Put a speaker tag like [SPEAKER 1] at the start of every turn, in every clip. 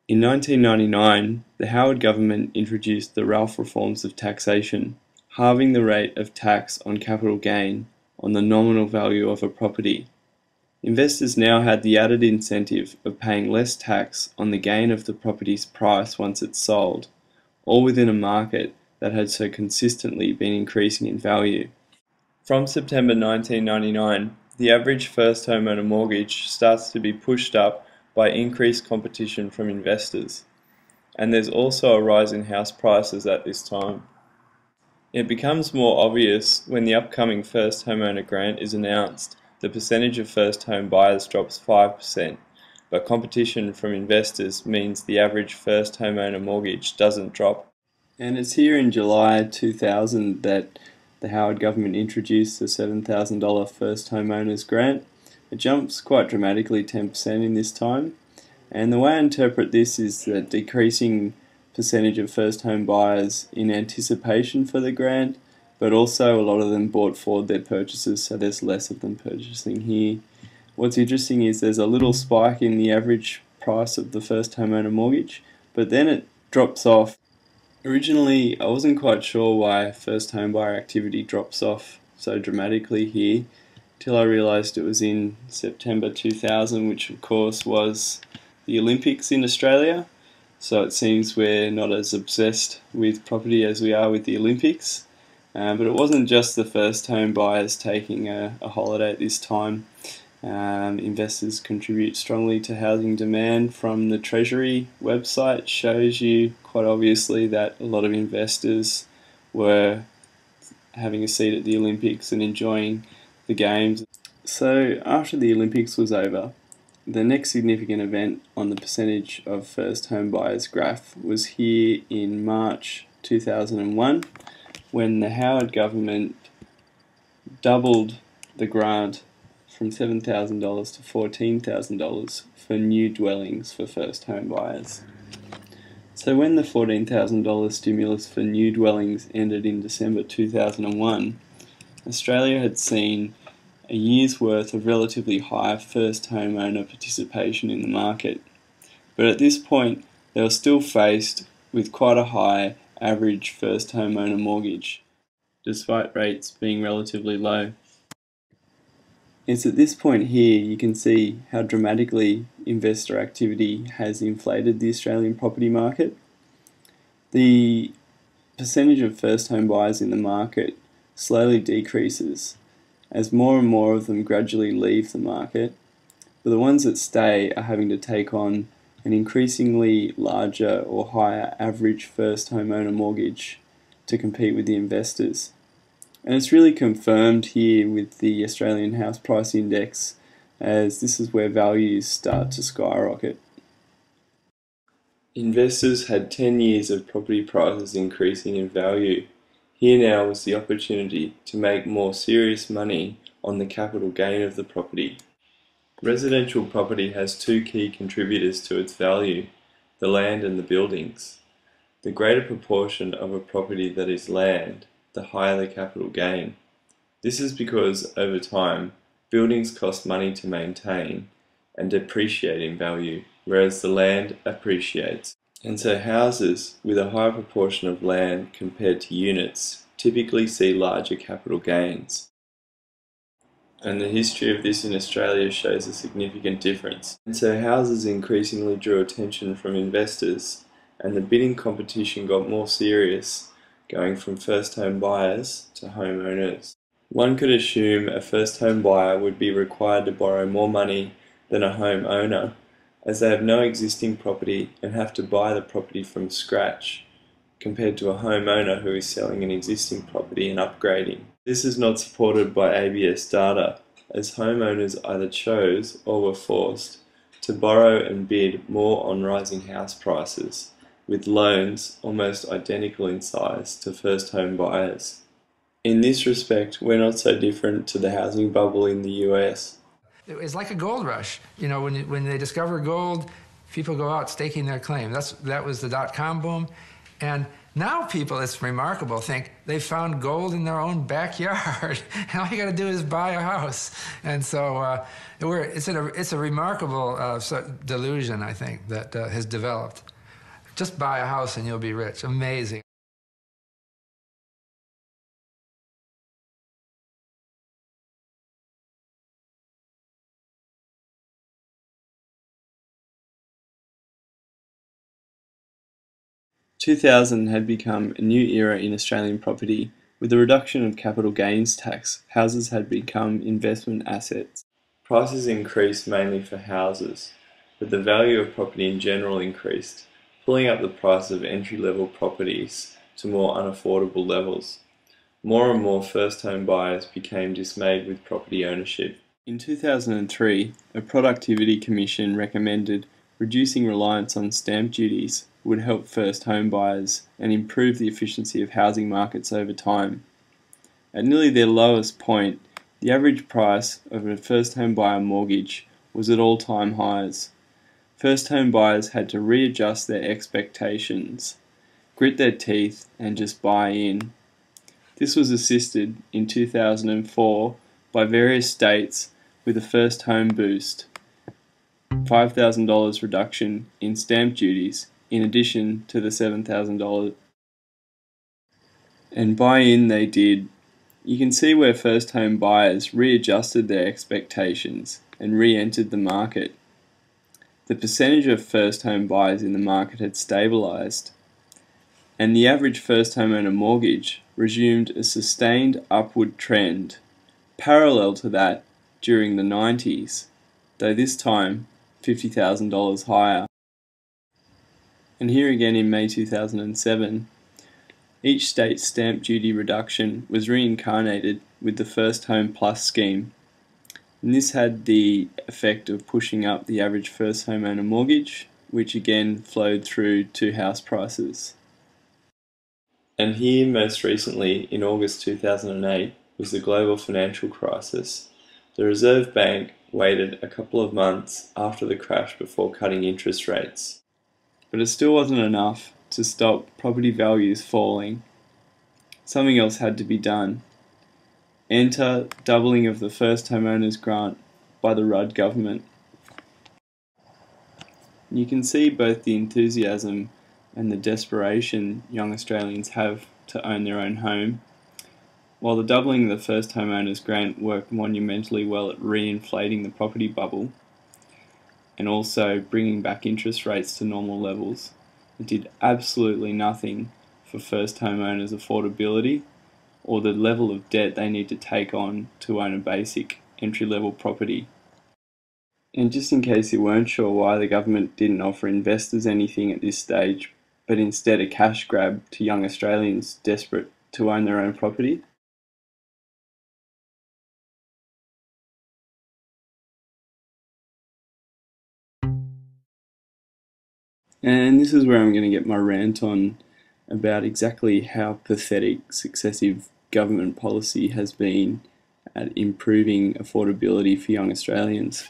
[SPEAKER 1] In 1999, the Howard government introduced the Ralph reforms of taxation, halving the rate of tax on capital gain on the nominal value of a property. Investors now had the added incentive of paying less tax on the gain of the property's price once it's sold, all within a market that had so consistently been increasing in value. From September 1999, the average first homeowner mortgage starts to be pushed up by increased competition from investors, and there's also a rise in house prices at this time. It becomes more obvious when the upcoming first homeowner grant is announced. The percentage of first home buyers drops 5%, but competition from investors means the average first homeowner mortgage doesn't drop. And it's here in July 2000 that the Howard government introduced the $7,000 first homeowners grant. It jumps quite dramatically, 10% in this time, and the way I interpret this is the decreasing percentage of first home buyers in anticipation for the grant, but also a lot of them brought forward their purchases, so there's less of them purchasing here. What's interesting is there's a little spike in the average price of the first homeowner mortgage, but then it drops off. Originally, I wasn't quite sure why first home buyer activity drops off so dramatically here, till I realised it was in September 2000, which of course was the Olympics in Australia. So it seems we're not as obsessed with property as we are with the Olympics. But it wasn't just the first home buyers taking a holiday at this time. Investors contribute strongly to housing demand. From the Treasury website shows you quite obviously that a lot of investors were having a seat at the Olympics and enjoying the games. So after the Olympics was over, the next significant event on the percentage of first home buyers graph was here in March 2001, when the Howard government doubled the grant from $7,000 to $14,000 for new dwellings for first home buyers. So when the $14,000 stimulus for new dwellings ended in December 2001, Australia had seen a year's worth of relatively high first homeowner participation in the market. But at this point, they were still faced with quite a high average first homeowner mortgage, despite rates being relatively low. It's at this point here you can see how dramatically investor activity has inflated the Australian property market. The percentage of first home buyers in the market slowly decreases as more and more of them gradually leave the market, but the ones that stay are having to take on an increasingly larger or higher average first homeowner mortgage to compete with the investors. And it's really confirmed here with the Australian House Price Index, as this is where values start to skyrocket. Investors had 10 years of property prices increasing in value. Here now was the opportunity to make more serious money on the capital gain of the property. Residential property has two key contributors to its value, the land and the buildings. The greater proportion of a property that is land, the higher the capital gain. This is because, over time, buildings cost money to maintain and depreciate in value, whereas the land appreciates. And so houses with a higher proportion of land compared to units typically see larger capital gains. And the history of this in Australia shows a significant difference. And so houses increasingly drew attention from investors, and the bidding competition got more serious, going from first home buyers to homeowners. One could assume a first home buyer would be required to borrow more money than a homeowner, as they have no existing property and have to buy the property from scratch, compared to a homeowner who is selling an existing property and upgrading. This is not supported by ABS data, as homeowners either chose or were forced to borrow and bid more on rising house prices, with loans almost identical in size to first home buyers. In this respect, we're not so different to the housing bubble in the US.
[SPEAKER 2] It's like a gold rush. You know, when they discover gold, people go out staking their claim. That was the dot-com boom. And Now people, it's remarkable, think they found gold in their own backyard. And all you got to do is buy a house. And so it's a remarkable delusion, I think, that has developed. Just buy a house and you'll be rich. Amazing.
[SPEAKER 1] (2000) had become a new era in Australian property. With the reduction of capital gains tax, houses had become investment assets. Prices increased mainly for houses, but the value of property in general increased, pulling up the price of entry-level properties to more unaffordable levels. More and more first-home buyers became dismayed with property ownership. In 2003, a productivity commission recommended reducing reliance on stamp duties would help first home buyers and improve the efficiency of housing markets over time. At nearly their lowest point, the average price of a first home buyer mortgage was at all-time highs. First home buyers had to readjust their expectations, grit their teeth, and just buy in. This was assisted in 2004 by various states with a first home boost, $5,000 reduction in stamp duties, in addition to the $7,000. And buy in they did. You can see where first home buyers readjusted their expectations and re-entered the market. The percentage of first home buyers in the market had stabilised, and the average first homeowner mortgage resumed a sustained upward trend, parallel to that during the 90s, though this time $50,000 higher. And here again in May 2007, each state's stamp duty reduction was reincarnated with the First Home Plus scheme, and this had the effect of pushing up the average first homeowner mortgage, which again flowed through to house prices. And here, most recently, in August 2008, was the global financial crisis. The Reserve Bank waited a couple of months after the crash before cutting interest rates. But it still wasn't enough to stop property values falling. Something else had to be done. Enter doubling of the first homeowners grant by the Rudd government. You can see both the enthusiasm and the desperation young Australians have to own their own home. While the doubling of the first homeowners grant worked monumentally well at re-inflating the property bubble, and also bringing back interest rates to normal levels, it did absolutely nothing for first homeowners' affordability or the level of debt they need to take on to own a basic entry-level property. And just in case you weren't sure why the government didn't offer investors anything at this stage, but instead a cash grab to young Australians desperate to own their own property, and this is where I'm going to get my rant on about exactly how pathetic successive government policy has been at improving affordability for young Australians.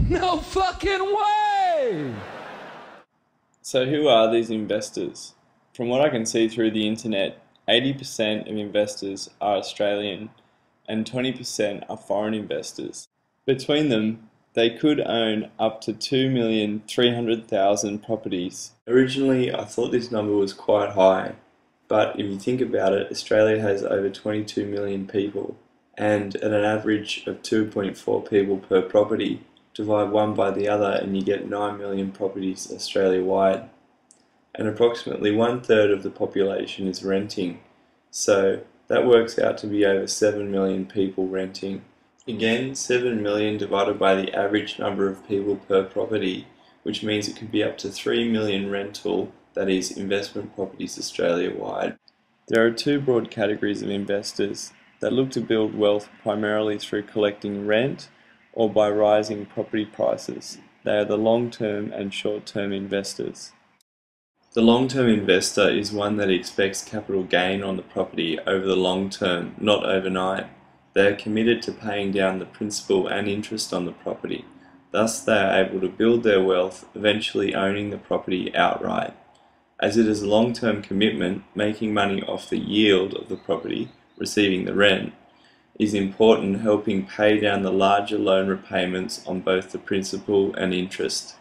[SPEAKER 2] No fucking way!
[SPEAKER 1] So who are these investors? From what I can see through the internet, 80% of investors are Australian and 20% are foreign investors. Between them, they could own up to 2,300,000 properties. Originally, I thought this number was quite high, but if you think about it, Australia has over 22 million people, and at an average of 2.4 people per property, divide one by the other and you get 9 million properties Australia-wide. And approximately 1/3 of the population is renting, so that works out to be over 7 million people renting. Again, 7 million divided by the average number of people per property, which means it could be up to 3 million rental, that is, investment properties Australia-wide. There are two broad categories of investors that look to build wealth primarily through collecting rent or by rising property prices. They are the long-term and short-term investors. The long-term investor is one that expects capital gain on the property over the long term, not overnight. They are committed to paying down the principal and interest on the property. Thus, they are able to build their wealth, eventually owning the property outright. As it is a long-term commitment, making money off the yield of the property, receiving the rent, is important, helping pay down the larger loan repayments on both the principal and interest.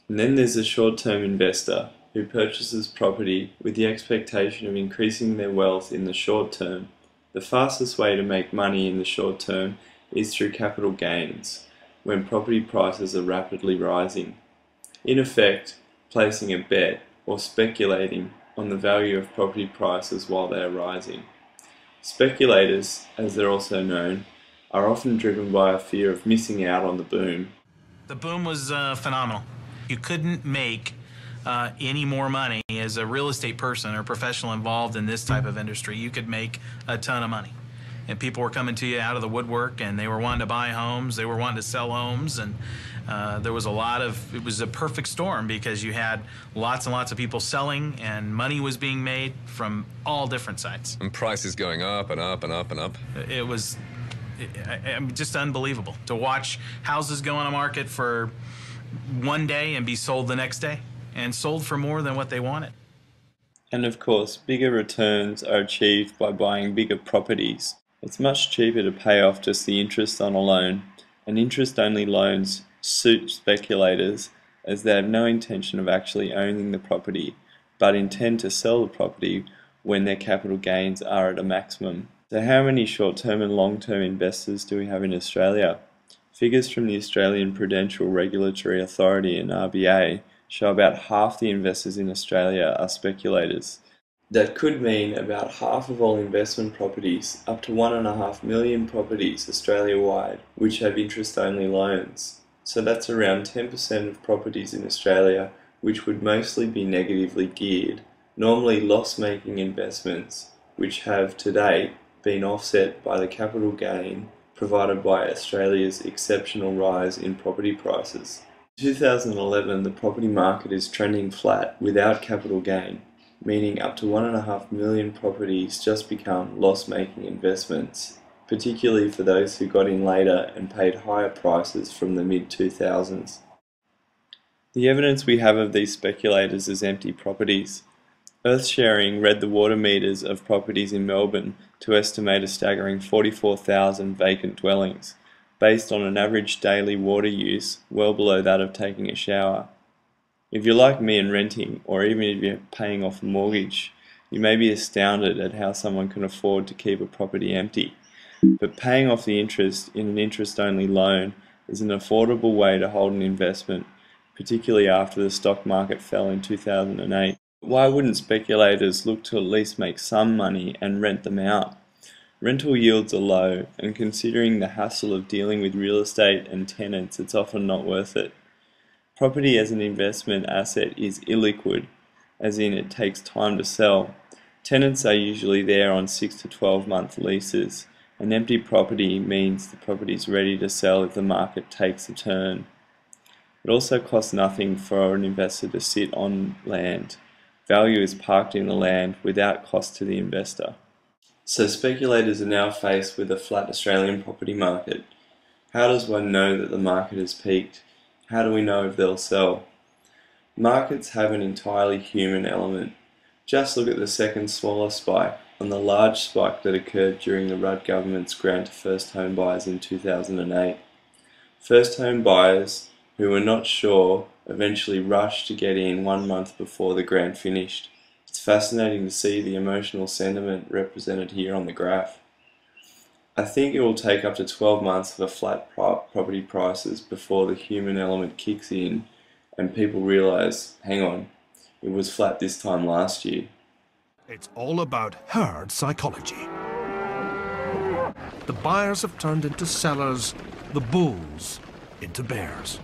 [SPEAKER 1] And then there's a short-term investor who purchases property with the expectation of increasing their wealth in the short term. The fastest way to make money in the short term is through capital gains, when property prices are rapidly rising. In effect, placing a bet or speculating on the value of property prices while they are rising. Speculators, as they're also known, are often driven by a fear of missing out on the boom.
[SPEAKER 3] The boom was phenomenal. You couldn't make any more money as a real estate person or professional involved in this type of industry. You could make a ton of money. And people were coming to you out of the woodwork, and they were wanting to buy homes, they were wanting to sell homes, and there was it was a perfect storm because you had lots and lots of people selling, and money was being made from all different sides.
[SPEAKER 4] And prices going up and up and up and up.
[SPEAKER 3] It was just unbelievable to watch houses go on a market for one day and be sold the next day, and sold for more than what they wanted.
[SPEAKER 1] And of course, bigger returns are achieved by buying bigger properties. It's much cheaper to pay off just the interest on a loan, and interest-only loans suit speculators as they have no intention of actually owning the property, but intend to sell the property when their capital gains are at a maximum. So how many short-term and long-term investors do we have in Australia? Figures from the Australian Prudential Regulatory Authority and RBA show about half the investors in Australia are speculators. That could mean about half of all investment properties, up to 1.5 million properties Australia-wide, which have interest-only loans. So that's around 10% of properties in Australia, which would mostly be negatively geared, normally loss-making investments, which have to date been offset by the capital gain provided by Australia's exceptional rise in property prices. In 2011, the property market is trending flat without capital gain, meaning up to 1.5 million properties just become loss-making investments, particularly for those who got in later and paid higher prices from the mid-2000s. The evidence we have of these speculators is empty properties. Earthsharing read the water meters of properties in Melbourne to estimate a staggering 44,000 vacant dwellings, based on an average daily water use well below that of taking a shower. If you're like me and renting, or even if you're paying off a mortgage, you may be astounded at how someone can afford to keep a property empty. But paying off the interest in an interest-only loan is an affordable way to hold an investment, particularly after the stock market fell in 2008. Why wouldn't speculators look to at least make some money and rent them out? Rental yields are low, and considering the hassle of dealing with real estate and tenants, it's often not worth it. Property as an investment asset is illiquid, as in it takes time to sell. Tenants are usually there on 6 to 12-month leases. An empty property means the property is ready to sell if the market takes a turn. It also costs nothing for an investor to sit on land. Value is parked in the land without cost to the investor. So speculators are now faced with a flat Australian property market. How does one know that the market has peaked? How do we know if they'll sell? Markets have an entirely human element. Just look at the second smaller spike on the large spike that occurred during the Rudd government's grant to first home buyers in 2008. First home buyers who were not sure eventually rushed to get in 1 month before the grant finished. It's fascinating to see the emotional sentiment represented here on the graph. I think it will take up to 12 months for flat property prices before the human element kicks in and people realise, hang on, it was flat this time last year.
[SPEAKER 5] It's all about herd psychology. The buyers have turned into sellers, the bulls into bears.